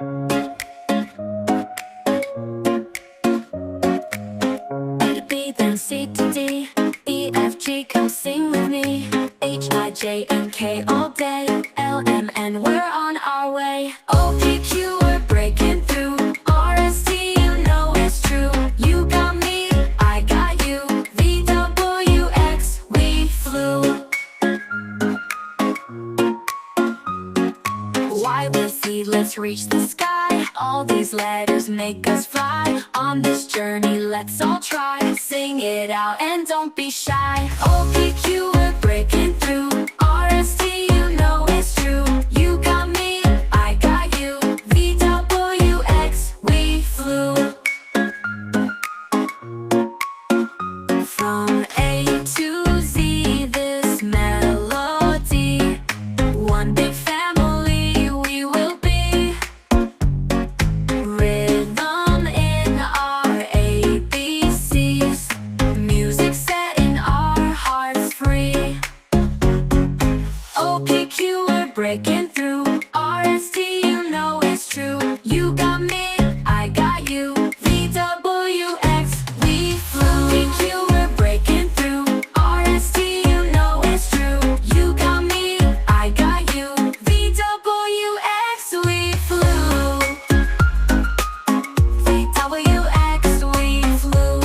A to B, then C to D, E, F, G, come sing with me. H, I, J, and K all day, L, M, N, we're on our way. O, P, Q, we're breaking through. R, S, T, you know it's true. You got me, I got you. V, W, X, we flew. Y with Z, let's reach the sky. All these letters make us fly. On this journey, let's all try. Sing it out and don't be shy. O, P, Q, we're breaking through. R, S, T, you know it's true. You got me, I got you. V, W, X, we flew. From A to Z, this melody, one big family we will be. Rhythm in our ABCs, music setting our hearts free. O, P, Q, we're breaking through. R, S, T, you know it's true. You got me, I got you. V, W, X, we flew. P, Q, we're breaking through. R, S, T, you know it's true. You got me, I got you. V, W, X, we flew. V, W, X, we flew.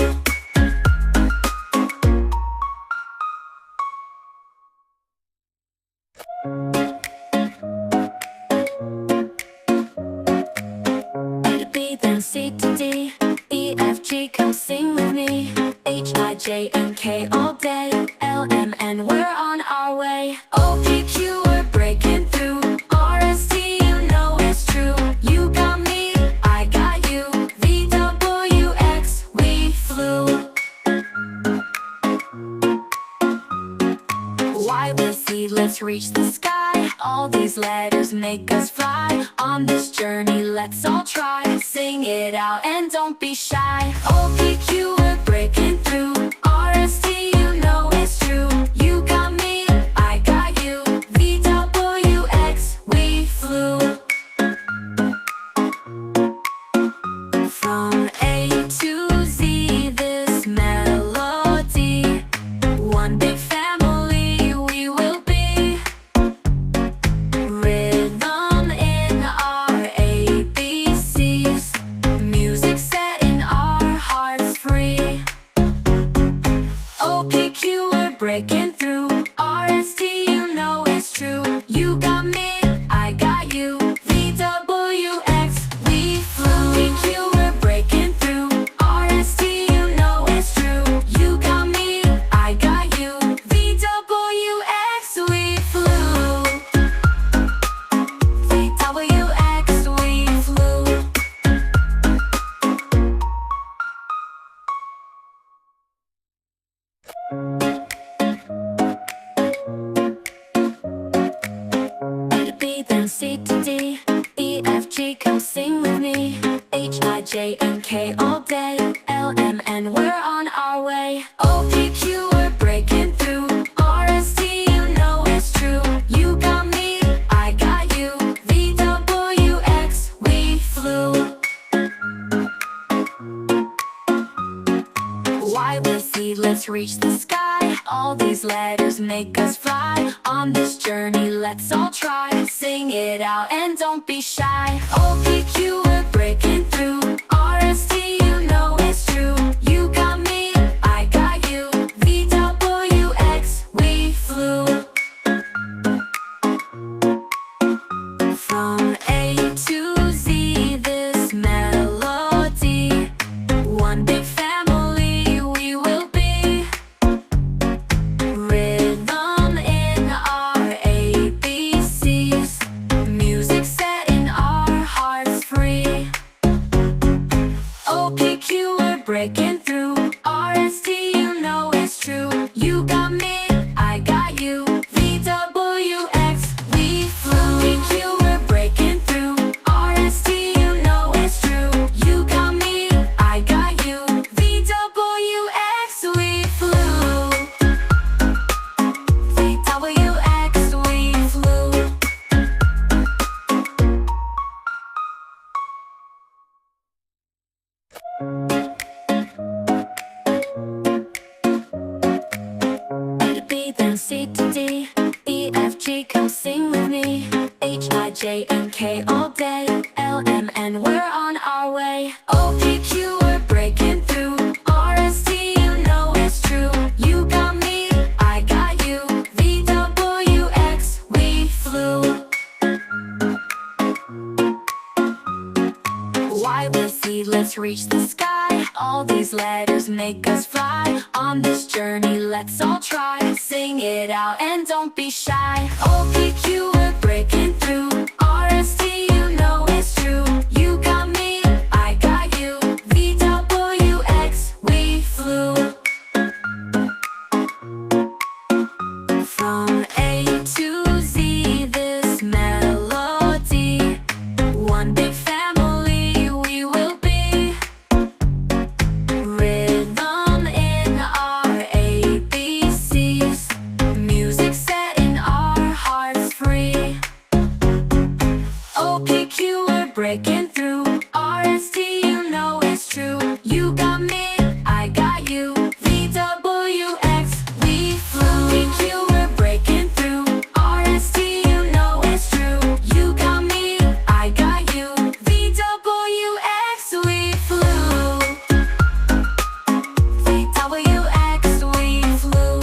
A to B, then C to D, E, F, G, come sing with me. H, I, J, and K all day, L, M, N, we're on our way. O, P, Q, we're breaking through. R, S, T, you know it's true. You got me, I got you. V, W, X, we flew. Y with Z, let's reach the sky. All these letters make us fly. On this journey, let's all try. Sing it out and don't be shy. O, P, Q, we're breaking through. R, S, T, you know it's true. You got me, I got you. V, W, X, we flew. From A to Z, this melody, one big family we will be. Rhythm in our ABCs, music setting our hearts free. O, P, Q, we're breaking through. R, S, T, you know it's true. You got me, I got you. V, W, X, we flew. P, Q, we're breaking through. R, S, T, you know it's true. You got me, I got you. V, W, X, we flew. V, W, X, we flew. A to B, then C to D, E, F, G, come sing with me. H, I, J, and K all day, L, M, N, we're on our way. O, P, Q, we're breaking through. R, S, T, you know it's true. You got me, I got you. V, W, X, we flew. Y with Z, let's reach the sky. All these letters make us fly. On this journey, let's all try. Sing it out and don't be shy. O, P, Q, we're breaking through. R, S, T, you know it's true. You got me, I got you. V, W, X, we flew. From A to Z, this melody, one big family we will be. Rhythm in our ABCs, music setting our hearts then C to D, E, F, G, come sing with me. H, I, J, and K all day, L, M, N, we're on our way. O, P, Q, we're breaking through. R, S, T, you know it's true. You got me, I got you. V, W, X, we flew. Y, with Z, let's reach the sky. All these letters make us fly. On this journey, let's all try. Sing it out and don't be shy. O, P, Q, we're breaking through. R, S, T, you know it's true. You got me, I got you. V, W, X, we flew. From A to Z, this melody, one big family we will be. Rhythm in our ABCs, music setting our hearts free. O, P, Q, we're breaking through. R, S, T, you know it's true. You got me, I got you. V, W, X, we flew. P, Q, we're breaking through. R, S, T, you know it's true. You got me, I got you. V, W, X, we flew. V, W, X, we flew.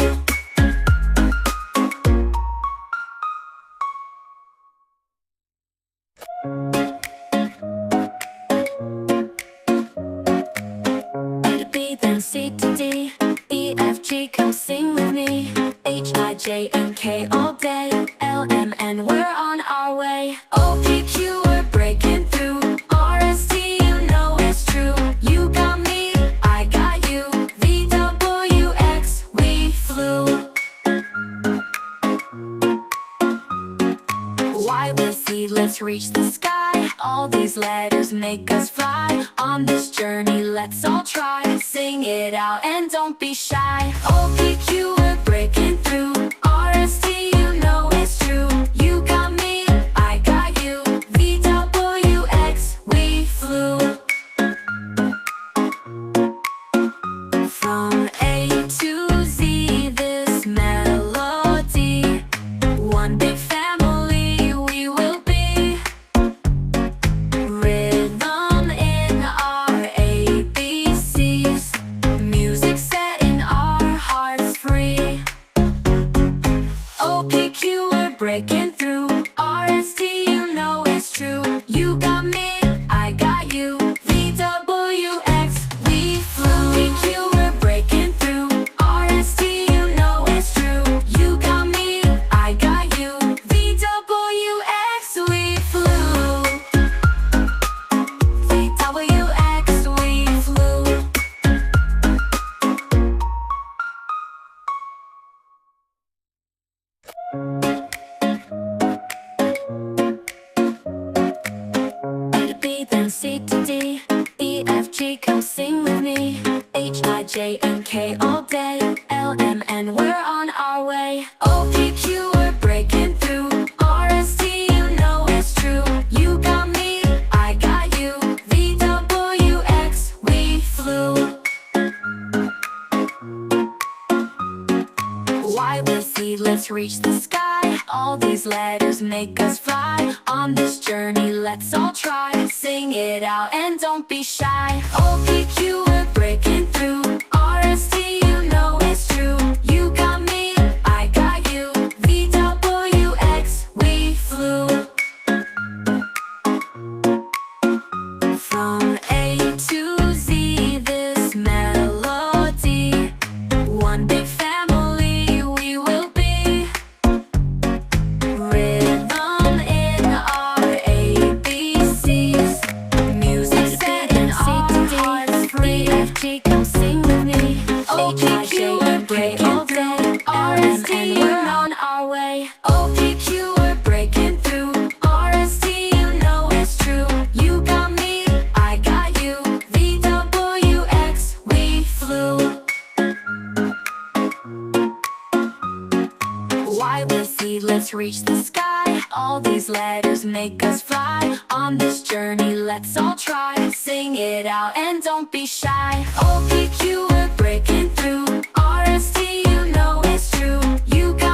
B, then C to D, E, F, G, come sing with me. H, I, J, and K all day, L, M, N, we're on our way. O, P, Q, we're breaking through. R, S, T, you know it's true. You got me, I got you. V, W, X, we flew. Y, with Z, let's reach the sky. All these letters make us fly. On this journey, let's all try. Sing it out and don't be shy. O, P, Q, we're breaking through. R, S, T, you know it's true. You got me, I got you. V, W, X, we flew. From A to Z, this melody, one big family we will be. Rhythm in our ABCs, music setting our hearts free. O, P, Q, we're breaking through. R, S, T, you know it's true. You got me, I got you. V, W, X, we flew. P, Q, we're breaking through. R, S, T, you know it's true. You got me, I got you. V, W, X, we flew. V, W, X, we flew. B, then C to D, E, F, G, come sing with me. H, I, J, and K all day, L, M, N, we're on our way. O, P, Q, we're breaking through. R, S, T, you know it's true. You got me, I got you. V, W, X, we flew. Y, with Z, let's reach the sky. All these letters make us fly. On this journey, let's all try. Sing it out and don't be shy. O, P, Q, we're breaking through. R, S, T, you know it's true. You got me, I got you. V, W, X, we flew. From A to Z, this melody, one big family we will be. Rhythm in our ABCs, music setting our hearts free. F, G, come sing with me. O, P, Q, we're breaking through. R, S, T, we're on our way. O, P, Q, we're breaking through. R, S, T, you know it's true. You got me, I got you. V, W, X, we flew. Y, with Z, let's reach the sky. All these letters make us fly. On this journey, let's all try. Sing it out and don't be shy. O, P, Q, we're breaking through. R, S, T, you know it's true. You got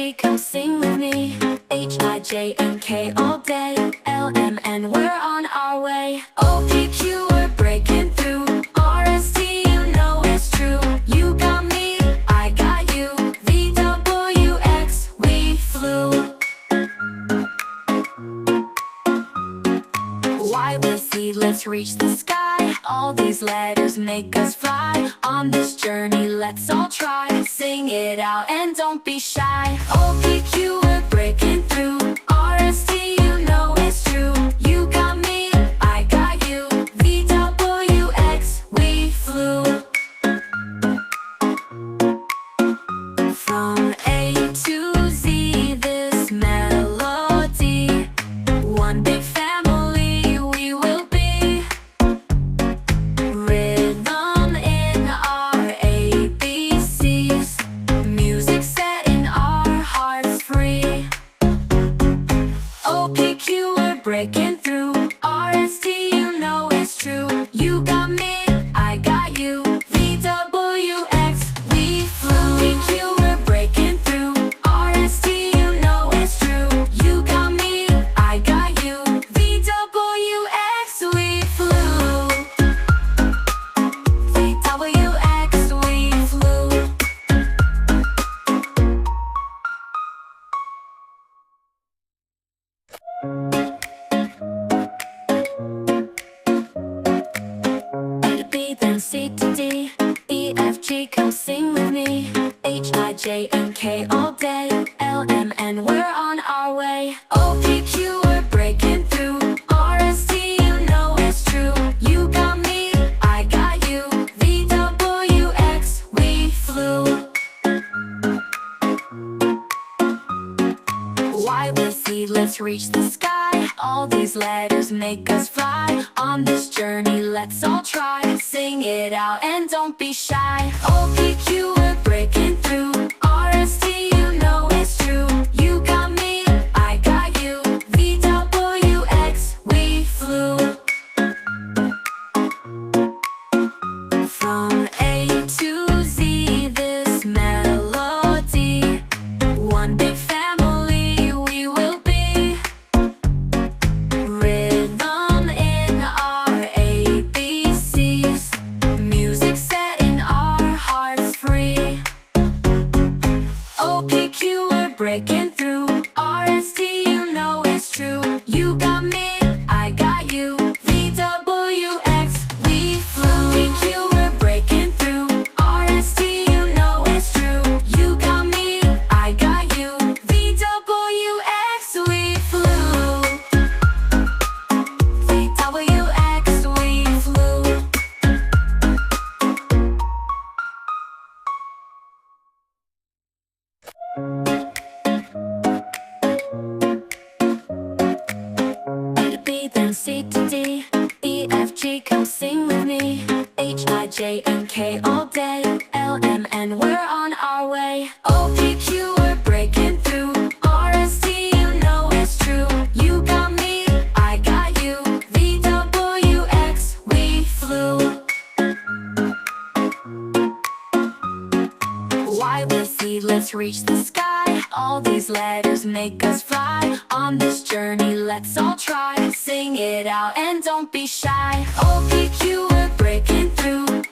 G, come sing with me. H-I-J-K all day. L-M-N, we're on our way. O-P-Q, we're breaking through. R-S-T, you know it's true. You got me, I got you. V-W-X, we flew. Y with Z, let's reach the sky. All these letters make us fly. On this journey, let's all try. Sing it out and don't be shy. O-P-Q, we're breaking through. R-S-T, you know it's true. You got me, I got you. V-W-X, we flew. From A to Z, this melody. One big family we will be. Rhythm in our ABCs. Music setting our hearts free. O-P-Q, we're breaking through. R-S-T, you know it's true. You got me, I got you. V-W-X, we flew. P-Q, we're breaking through. R-S-T, you know it's true. You got me, I got you. V-W-X, we flew. V-W-X, we flew. A to B, then C to D. E, F, G, come sing with me. H-I-J-K all day. L-M-N, we're on our way. O-P-Q, we're breaking through. R-S-T, you know it's true. You got me, I got you. V-W-X, we flew. Y with Z, let's reach the sky. All these letters make us fly. On this journey, let's all try. Sing it out and don't be shy. O-P-Q, we're breaking through. R-S-T, you know it's true. You got me, I got you. V-W-X, we flew. From A to Z, this melody. One big family we will be. Rhythm in our ABCs. Music setting our hearts free. O-P-Q, we're breaking through. R-S-T, you know it's true. You got me, I got you. V-W-X, we flew. P-Q, we're breaking through. R-S-T, you know it's true. You got me, I got you. V-W-X, we flew. V-W-X, we flew. A to B, then C to D. E, F, G, come sing with me. H-I-J-K all day. L-M-N, we're on our way. O-P-Q, we're breaking through. R-S-T, you know it's true. You got me, I got you. V-W-X, we flew. Y with Z, let's reach the sky. All these letters make us fly. On this journey, let's all try. Sing it out and don't be shy. O-P-Q, we're breaking through.